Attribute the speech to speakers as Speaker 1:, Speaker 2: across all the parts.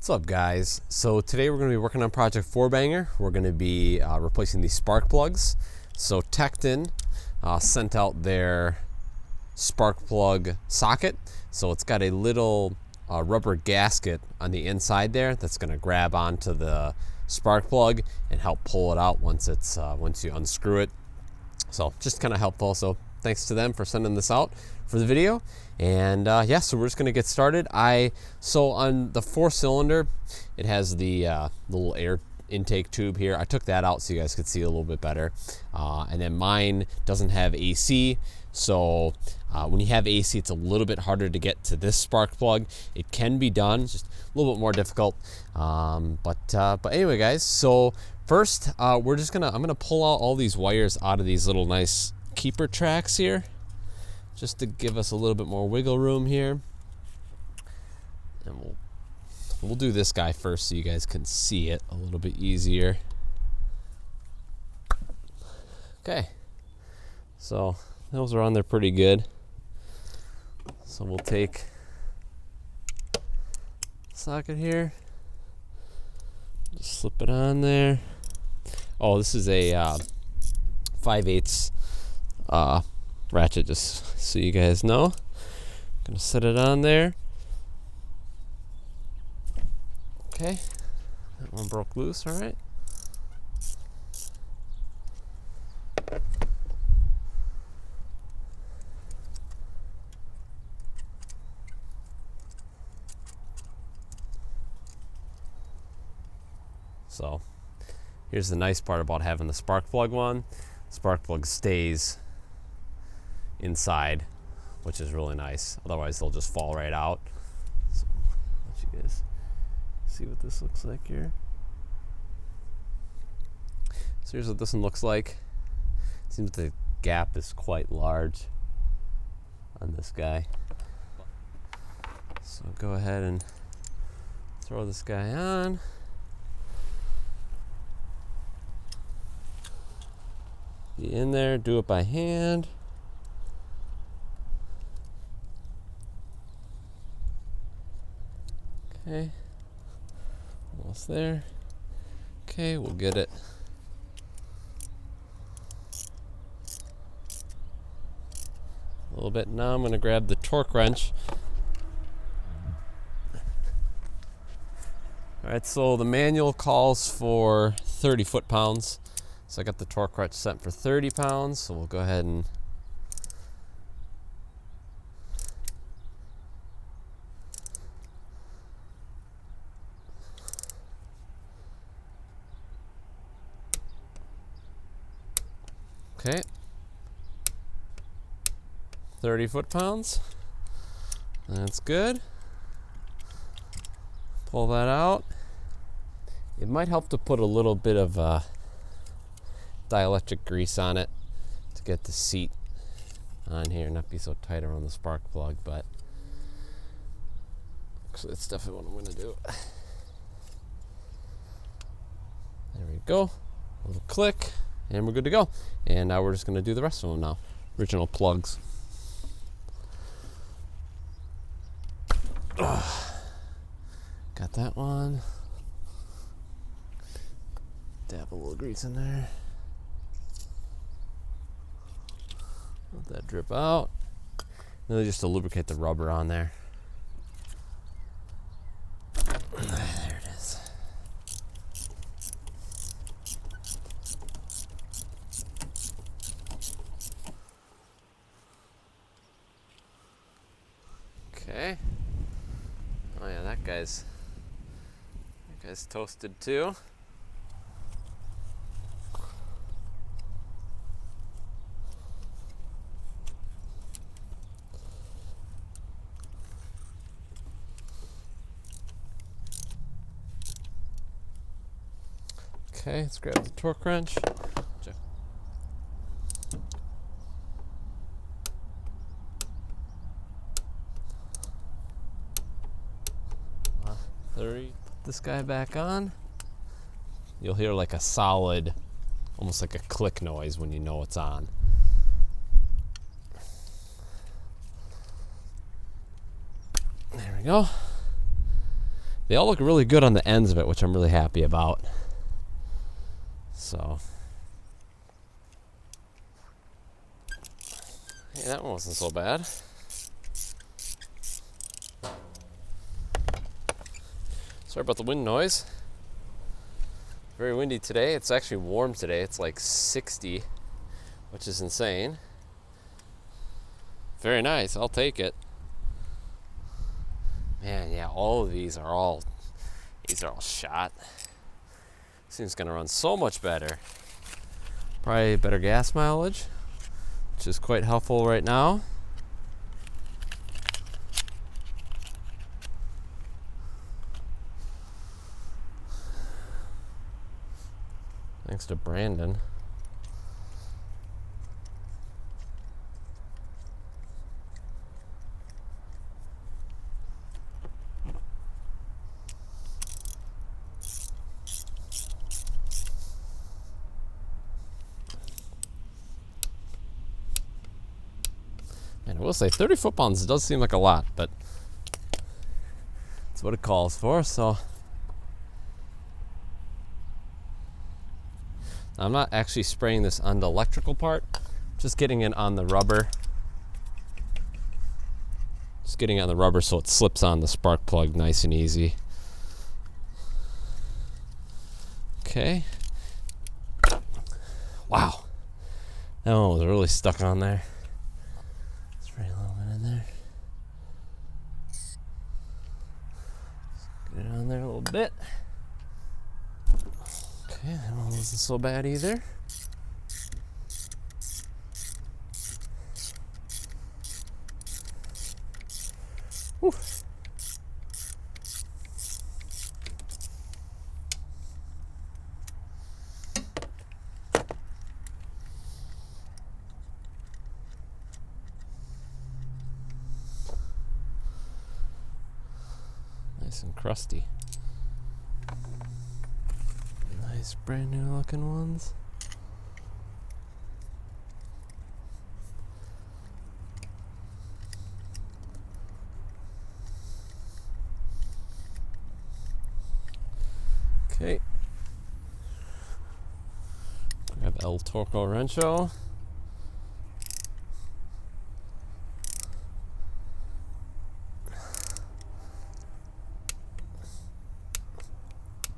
Speaker 1: What's up, guys? So today we're going to be working on Project 4Banger. We're going to be replacing these spark plugs. So Tecton sent out their spark plug socket. So it's got a little rubber gasket on the inside there that's going to grab onto the spark plug and help pull it out once you unscrew it. So just kind of helpful. So thanks to them for sending this out for the video. And yeah, so we're just gonna get started. So on the 4-cylinder, it has the little air intake tube here. I took that out so you guys could see a little bit better. And then mine doesn't have AC. So when you have AC, it's a little bit harder to get to this spark plug. It can be done, it's just a little bit more difficult. But anyway, guys, so first I'm gonna pull out all these wires out of these little nice keeper tracks here, just to give us a little bit more wiggle room here. And we'll do this guy first so you guys can see it a little bit easier. Okay, so those are on there pretty good. So we'll take socket here, just slip it on there. Oh, this is a 5/8 ratchet, just so you guys know. Gonna set it on there. Okay, that one broke loose. All right. So here's the nice part about having the spark plug one. Spark plug stays inside, which is really nice. Otherwise they'll just fall right out. So let you guys see what this looks like here. So here's what this one looks like. Seems the gap is quite large on this guy. So go ahead and throw this guy on. Be in there, do it by hand. Okay, almost there. Okay, we'll get it. A little bit. Now I'm going to grab the torque wrench. All right, so the manual calls for 30 foot-pounds. So I got the torque wrench set for 30 pounds. So we'll go ahead and okay, 30 foot-pounds. That's good. Pull that out. It might help to put a little bit of dielectric grease on it to get the seat on here, not be so tight around the spark plug, but actually that's definitely what I'm going to do. There we go. A little click. And we're good to go. And now we're just going to do the rest of them now. Original plugs. Got that one. Dab a little grease in there. Let that drip out. Really just to lubricate the rubber on there. There it is. Okay. Oh yeah, that guy's toasted too. Okay, let's grab the torque wrench. Check. 30. Put this guy back on. You'll hear like a solid, almost like a click noise when you know it's on. There we go. They all look really good on the ends of it, which I'm really happy about. So, hey, that one wasn't so bad. Sorry about the wind noise. Very windy today. It's actually warm today. It's like 60, which is insane. Very nice. I'll take it. Man, yeah, all of these are all shot. This thing's gonna run so much better. Probably better gas mileage, which is quite helpful right now. Thanks to Brandon. And I will say 30 foot-pounds does seem like a lot, but that's what it calls for, so. I'm not actually spraying this on the electrical part, just getting it on the rubber. Just getting it on the rubber so it slips on the spark plug nice and easy. Okay. Wow. That one was really stuck on there. Spray a little bit in there. Get it on there a little bit. Okay, that one wasn't so bad either. Whew. Nice and crusty. Nice brand new looking ones. Okay. Grab El Torco Wrencho.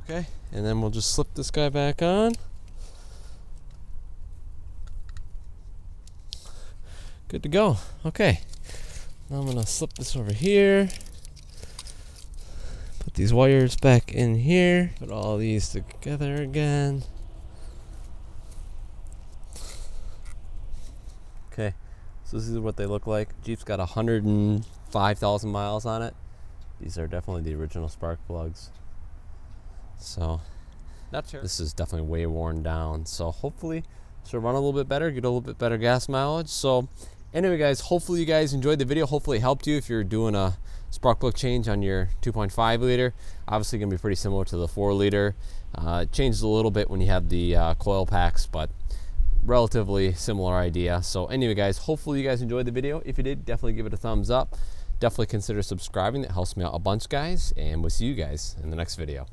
Speaker 1: Okay, and then we'll just slip this guy back on. Good to go. Okay, now I'm gonna slip this over here. Put these wires back in here. Put all these together again. Okay, so this is what they look like. Jeep's got 105,000 miles on it. These are definitely the original spark plugs. So, not sure. This is definitely way worn down. So hopefully this will run a little bit better, get a little bit better gas mileage. So anyway guys, hopefully you guys enjoyed the video. Hopefully it helped you if you're doing a spark plug change on your 2.5 liter. Obviously gonna be pretty similar to the 4 liter. It changes a little bit when you have the coil packs, but relatively similar idea. So anyway guys, hopefully you guys enjoyed the video. If you did, definitely give it a thumbs up. Definitely consider subscribing. That helps me out a bunch guys, and we'll see you guys in the next video.